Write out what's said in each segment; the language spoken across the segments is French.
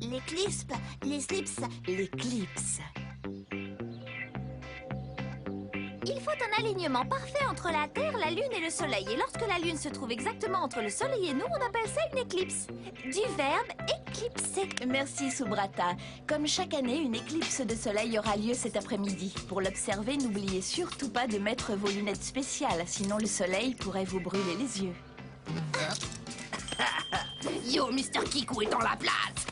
L'éclipse, l'éclipse, l'éclipse. Il faut un alignement parfait entre la Terre, la Lune et le Soleil. Et lorsque la Lune se trouve exactement entre le Soleil et nous, on appelle ça une éclipse. Du verbe éclipser. Merci, Subrata. Comme chaque année, une éclipse de soleil aura lieu cet après-midi. Pour l'observer, n'oubliez surtout pas de mettre vos lunettes spéciales, sinon le soleil pourrait vous brûler les yeux. Yo, Mr. Kikou est dans la place.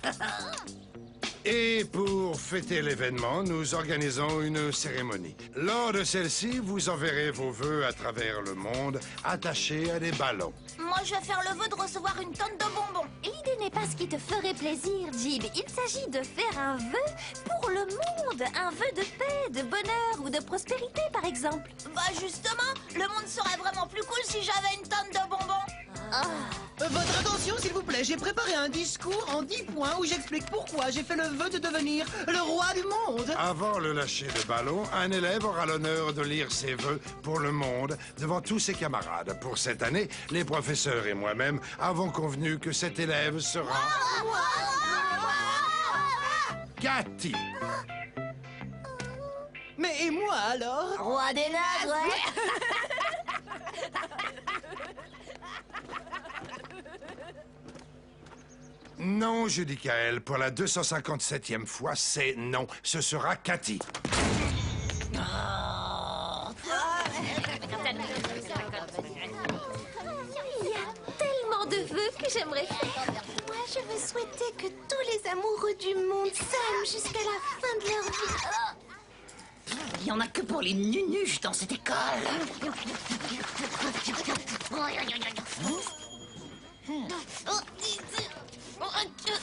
Et pour fêter l'événement, nous organisons une cérémonie. Lors de celle-ci, vous enverrez vos vœux à travers le monde, attachés à des ballons. Moi, je vais faire le vœu de recevoir une tonne de bonbons. L'idée n'est pas ce qui te ferait plaisir, Jib. Il s'agit de faire un vœu pour le monde. Un vœu de paix, de bonheur ou de prospérité, par exemple. Bah justement, le monde serait vraiment plus cool si j'avais une tonne de bonbons. Votre attention, s'il vous plaît. J'ai préparé un discours en 10 points où j'explique pourquoi j'ai fait le vœu de devenir le roi du monde. Avant le lâcher de ballon, un élève aura l'honneur de lire ses vœux pour le monde devant tous ses camarades. Pour cette année, les professeurs et moi-même avons convenu que cet élève sera... Cathy. Mais et moi alors? Roi des nages, ouais. Non, Judicaël, pour la 257e fois, c'est non. Ce sera Cathy. Il y a tellement de vœux que j'aimerais faire. Moi, je veux souhaiter que tous les amoureux du monde s'aiment jusqu'à la fin de leur vie. Il y en a que pour les nunuches dans cette école.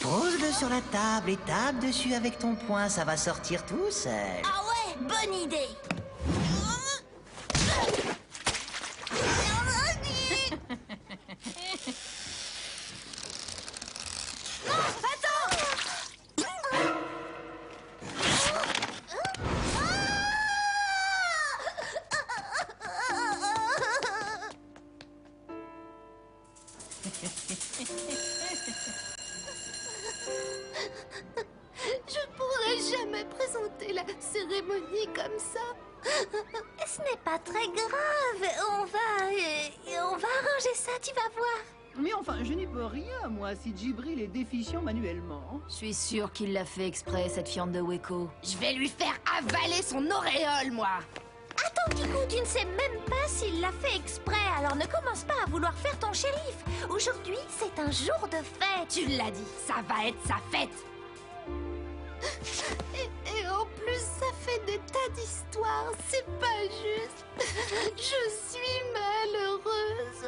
Pose-le sur la table et tape dessus avec ton poing, ça va sortir tout seul. Ah ouais, bonne idée. Je pourrais jamais présenter la cérémonie comme ça. Ce n'est pas très grave. On va arranger ça, tu vas voir. Mais enfin, je n'y peux rien, moi, si Djibril est déficient manuellement. Je suis sûre qu'il l'a fait exprès, cette fiente de Weko. Je vais lui faire avaler son auréole, moi. Attends, Kikou, tu ne sais même pas s'il l'a fait exprès. Alors ne commence pas à vouloir faire ton shérif. Aujourd'hui, c'est un jour de fête. Tu l'as dit, ça va être sa fête. Et en plus, ça fait des tas d'histoires. C'est pas juste. Je suis malheureuse.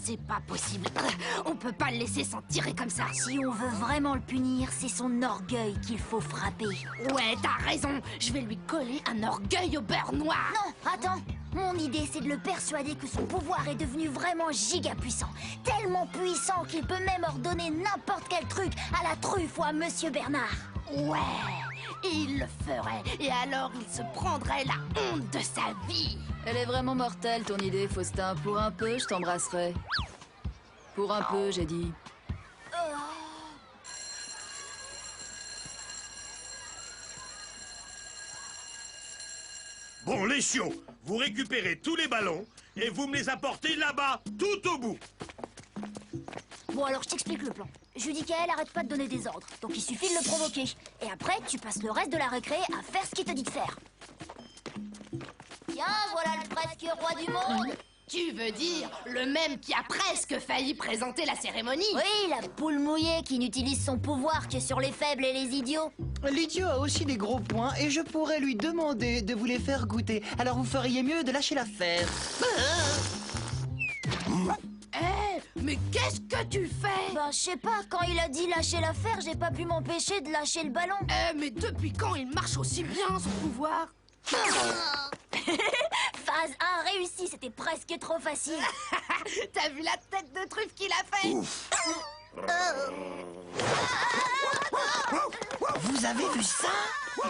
C'est pas possible. On peut pas le laisser s'en tirer comme ça. Si on veut vraiment le punir, c'est son orgueil qu'il faut frapper. Ouais, t'as raison. Je vais lui coller un orgueil au beurre noir. Non, attends. Mon idée, c'est de le persuader que son pouvoir est devenu vraiment giga puissant. Tellement puissant qu'il peut même ordonner n'importe quel truc à la truffe ou à Monsieur Bernard. Ouais, il le ferait. Et alors, il se prendrait la honte de sa vie. Elle est vraiment mortelle, ton idée, Faustin. Pour un peu, je t'embrasserai. Pour un peu, j'ai dit. Bon, les chiots, vous récupérez tous les ballons et vous me les apportez là-bas, tout au bout. Bon, alors je t'explique le plan. Judicaël arrête pas de donner des ordres, donc il suffit de le provoquer. Et après, tu passes le reste de la récré à faire ce qu'il te dit de faire. Tiens, voilà le presque roi du monde. Tu veux dire le même qui a presque failli présenter la cérémonie? Oui, la poule mouillée qui n'utilise son pouvoir que sur les faibles et les idiots. L'idiot a aussi des gros poings et je pourrais lui demander de vous les faire goûter. Alors vous feriez mieux de lâcher l'affaire. Mais qu'est-ce que tu fais? Ben, je sais pas, quand il a dit lâcher l'affaire, j'ai pas pu m'empêcher de lâcher le ballon. Mais depuis quand il marche aussi bien, son pouvoir? Phase 1 réussie. réussi, c'était presque trop facile. T'as vu la tête de truffe qu'il a fait? Vous avez vu ça?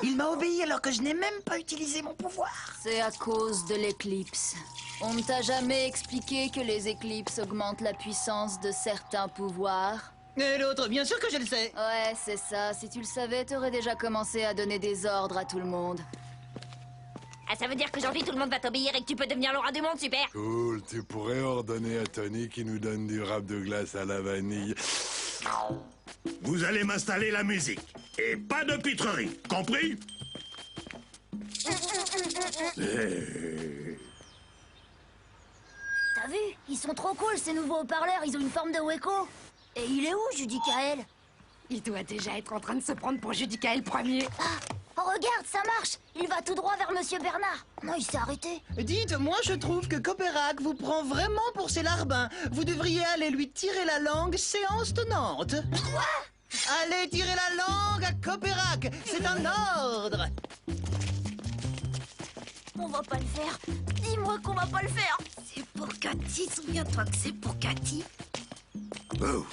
Il m'a obéi alors que je n'ai même pas utilisé mon pouvoir. C'est à cause de l'éclipse. On ne t'a jamais expliqué que les éclipses augmentent la puissance de certains pouvoirs? Et l'autre, bien sûr que je le sais. Ouais, c'est ça. Si tu le savais, t'aurais déjà commencé à donner des ordres à tout le monde. Ah, ça veut dire qu'aujourd'hui tout le monde va t'obéir et que tu peux devenir le roi du monde, super. Cool, tu pourrais ordonner à Tony qui nous donne du rap de glace à la vanille. Vous allez m'installer la musique. Et pas de pitrerie, compris? T'as vu? Ils sont trop cool ces nouveaux haut-parleurs, ils ont une forme de Weko. Et il est où, Judicaël? Il doit déjà être en train de se prendre pour Judicaël premier. Oh, regarde, ça marche. Il va tout droit vers Monsieur Bernard. Non, il s'est arrêté. Dites, moi je trouve que Copérac vous prend vraiment pour ses larbins. Vous devriez aller lui tirer la langue, séance tenante. Quoi? Allez tirer la langue à Copérac, c'est un ordre. On va pas le faire. Dis-moi qu'on va pas le faire. C'est pour Cathy, souviens-toi que c'est pour Cathy. Oh.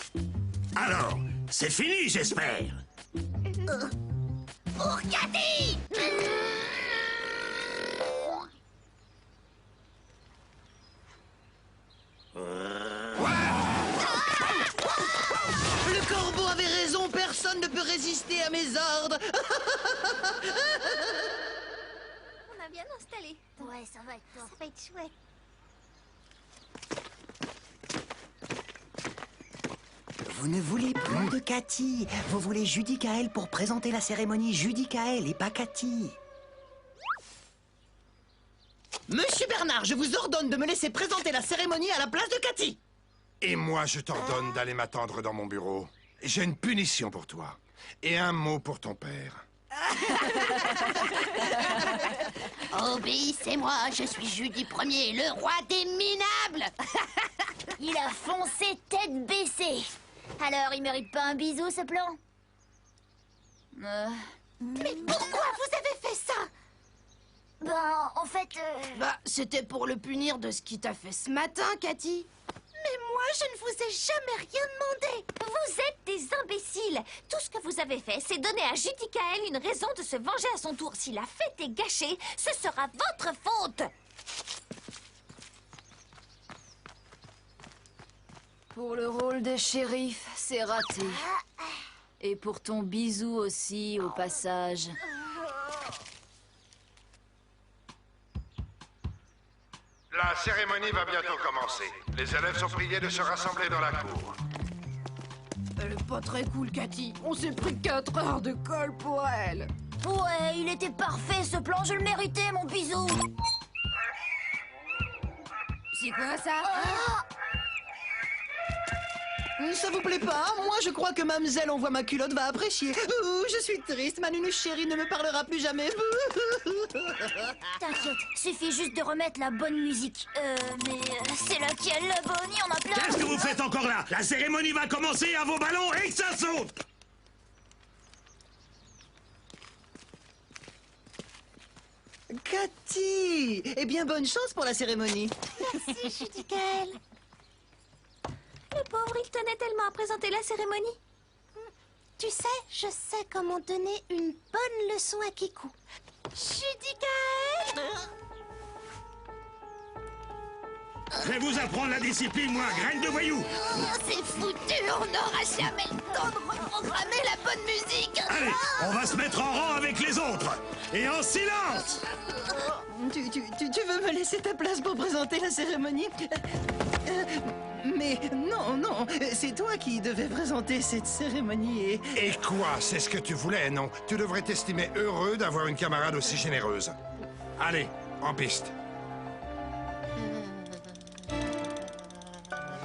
Alors, c'est fini, j'espère. Pour Cathy! Le corbeau avait raison, personne ne peut résister à mes ordres. On a bien installé. Ouais, ça va être top. Ça va être chouette. Vous ne voulez plus de Cathy. Vous voulez Judicaël pour présenter la cérémonie Judicaël et pas Cathy. Monsieur Bernard, je vous ordonne de me laisser présenter la cérémonie à la place de Cathy. Et moi, je t'ordonne d'aller m'attendre dans mon bureau. J'ai une punition pour toi. Et un mot pour ton père. Obéissez-moi, je suis Judy Ier, le roi des minables. Il a foncé tête baissée. Alors, il mérite pas un bisou, ce plan? Mais pourquoi vous avez fait ça? Ben, en fait... Bah, c'était pour le punir de ce qu'il t'a fait ce matin, Cathy. Mais moi, je ne vous ai jamais rien demandé. Vous êtes des imbéciles. Tout ce que vous avez fait, c'est donner à Judicaël une raison de se venger à son tour. Si la fête est gâchée, ce sera votre faute. Pour le rôle de shérif, c'est raté. Et pour ton bisou aussi, au passage. La cérémonie va bientôt commencer. Les élèves sont priés de se rassembler dans la cour. Elle est pas très cool, Cathy. On s'est pris 4 heures de colle pour elle. Ouais, il était parfait, ce plan. Je le méritais, mon bisou. C'est quoi ça? Ça vous plaît pas? Moi, je crois que Mamzelle Envoie ma culotte va apprécier. Ouh, je suis triste, ma nounou chérie ne me parlera plus jamais. T'inquiète, suffit juste de remettre la bonne musique. Mais c'est laquelle la bonne? Il y en a plein. Qu'est-ce que vous faites encore là? La cérémonie va commencer à vos ballons et que ça saute! Cathy! Eh bien, bonne chance pour la cérémonie. Merci, Judicaël. Le pauvre, il tenait tellement à présenter la cérémonie. Tu sais, je sais comment donner une bonne leçon à Kikou. Judicaël! Je vais vous apprendre la discipline, moi, graine de voyou! Oh, c'est foutu, on n'aura jamais le temps de reprogrammer la bonne musique. Allez, on va se mettre en rang avec les autres! Et en silence! Tu veux me laisser ta place pour présenter la cérémonie? Mais non, c'est toi qui devais présenter cette cérémonie Et quoi? C'est ce que tu voulais, non? Tu devrais t'estimer heureux d'avoir une camarade aussi généreuse. Allez, en piste.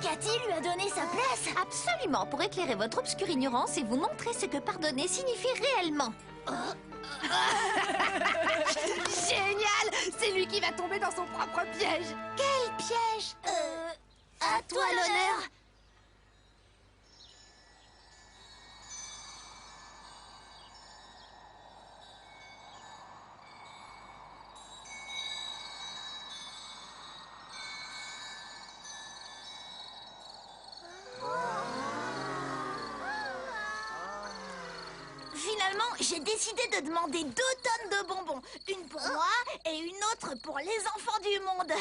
Cathy lui a donné sa place. Absolument, pour éclairer votre obscure ignorance et vous montrer ce que pardonner signifie réellement. Génial! C'est lui qui va tomber dans son propre piège. Quel piège? À toi l'honneur. J'ai décidé de demander 2 tonnes de bonbons. Une pour moi et une autre pour les enfants du monde.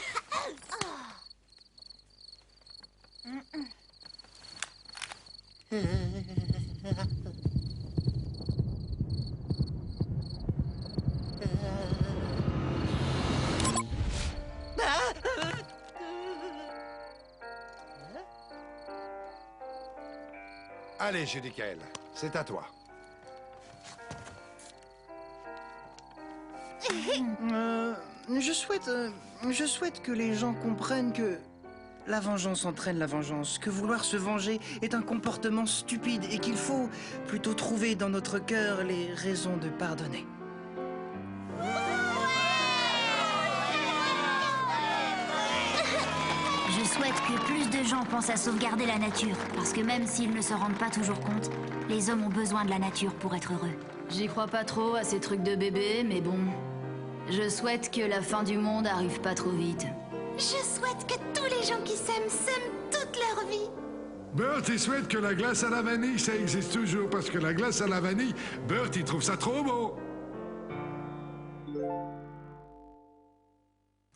Allez, Judicaël, c'est à toi. Je souhaite que les gens comprennent que la vengeance entraîne la vengeance, que vouloir se venger est un comportement stupide et qu'il faut plutôt trouver dans notre cœur les raisons de pardonner. Je souhaite que plus de gens pensent à sauvegarder la nature, parce que même s'ils ne se rendent pas toujours compte, les hommes ont besoin de la nature pour être heureux. J'y crois pas trop à ces trucs de bébé, mais bon. Je souhaite que la fin du monde arrive pas trop vite. Je souhaite que tous les gens qui s'aiment toute leur vie. Bert, il souhaite que la glace à la vanille, ça existe toujours, parce que la glace à la vanille, Bert, il trouve ça trop beau.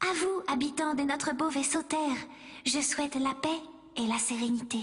À vous, habitants de notre beau vaisseau Terre, je souhaite la paix et la sérénité.